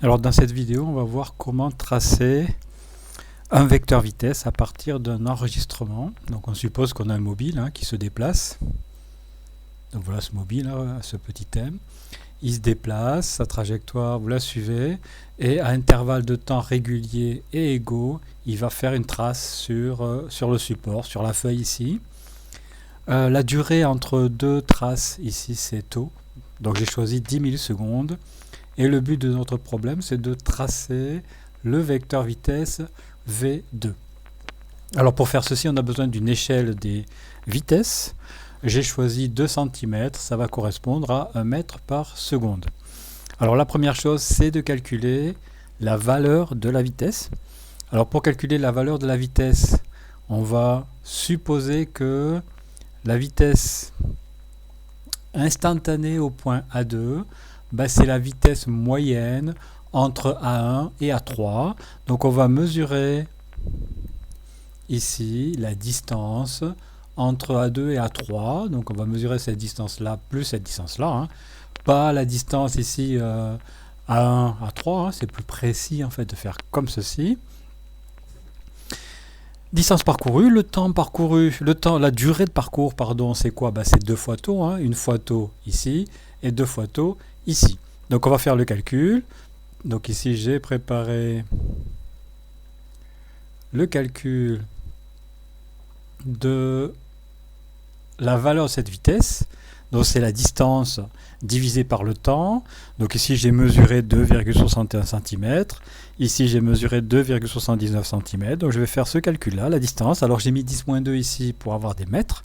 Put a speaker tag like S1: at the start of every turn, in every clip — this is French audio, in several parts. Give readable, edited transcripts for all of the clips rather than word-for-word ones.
S1: Alors dans cette vidéo, on va voir comment tracer un vecteur vitesse à partir d'un enregistrement. Donc on suppose qu'on a un mobile qui se déplace. Donc voilà ce mobile, ce petit M. Il se déplace, sa trajectoire, vous la suivez, et à intervalles de temps réguliers et égaux, il va faire une trace sur le support, sur la feuille ici. La durée entre deux traces ici, c'est tau. Donc j'ai choisi 10 millisecondes. Et le but de notre problème, c'est de tracer le vecteur vitesse V2. Alors pour faire ceci, on a besoin d'une échelle des vitesses. J'ai choisi 2 cm, ça va correspondre à 1 mètre par seconde. Alors la première chose, c'est de calculer la valeur de la vitesse. Alors pour calculer la valeur de la vitesse, on va supposer que la vitesse instantanée au point A2, c'est la vitesse moyenne entre A1 et A3. Donc on va mesurer ici la distance entre A2 et A3. Donc on va mesurer cette distance-là plus cette distance-là. Pas la distance ici A1, A3. C'est plus précis en fait de faire comme ceci. Distance parcourue, le temps parcouru, la durée de parcours, pardon, c'est quoi? C'est 2 fois tau, une fois tau ici et 2 fois tau ici. Donc on va faire le calcul. Donc ici j'ai préparé le calcul de la valeur de cette vitesse. Donc c'est la distance divisée par le temps. Donc ici j'ai mesuré 2,61 cm. Ici j'ai mesuré 2,79 cm. Donc je vais faire ce calcul-là, la distance. Alors j'ai mis 10-2 ici pour avoir des mètres.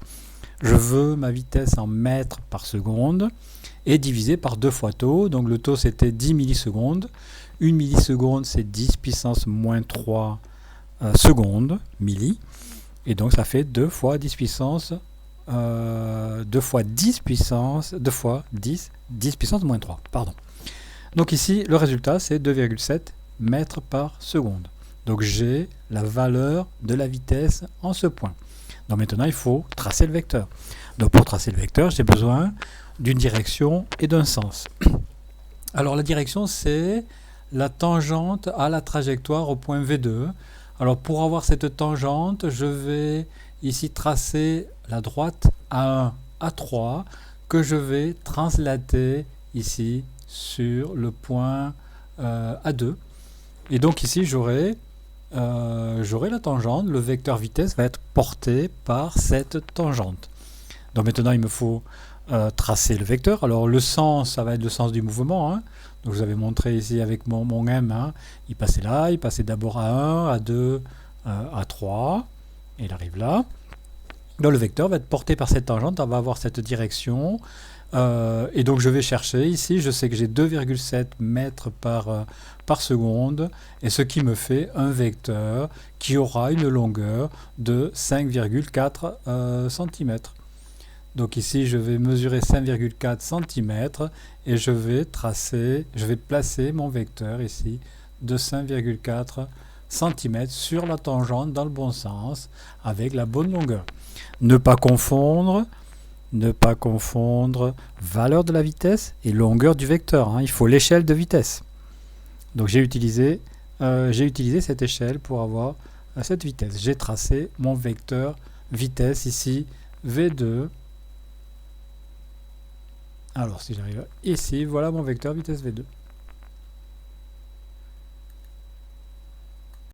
S1: Je veux ma vitesse en mètres par seconde et divisé par 2 fois tau. Donc le tau c'était 10 millisecondes. 1 milliseconde c'est 10 puissance moins 3 secondes, milli. Et donc ça fait 2 fois 10 puissance 2 fois 10 puissance 10 puissance moins 3, pardon. Donc ici le résultat c'est 2,7 mètres par seconde. Donc j'ai la valeur de la vitesse en ce point. Donc maintenant il faut tracer le vecteur. Donc pour tracer le vecteur, j'ai besoin d'une direction et d'un sens. Alors la direction c'est la tangente à la trajectoire au point V2. Alors pour avoir cette tangente, je vais ici tracer la droite A1, A3 que je vais translater ici sur le point A2. Et donc ici j'aurai la tangente, le vecteur vitesse va être porté par cette tangente. Donc maintenant il me faut tracer le vecteur. Alors le sens, ça va être le sens du mouvement. Donc je vous avais montré ici avec mon M, il passait là, il passait d'abord à 1, A2, A3, et il arrive là. Donc le vecteur va être porté par cette tangente, on va avoir cette direction. Et donc je vais chercher ici, je sais que j'ai 2,7 mètres par seconde, et ce qui me fait un vecteur qui aura une longueur de 5,4 cm. Donc ici je vais mesurer 5,4 cm et je vais placer mon vecteur ici de 5,4 cm sur la tangente dans le bon sens avec la bonne longueur. Ne pas confondre valeur de la vitesse et longueur du vecteur. Il faut l'échelle de vitesse. Donc j'ai utilisé cette échelle pour avoir cette vitesse. J'ai tracé mon vecteur vitesse ici V2. Alors si j'arrive ici, voilà mon vecteur vitesse V2.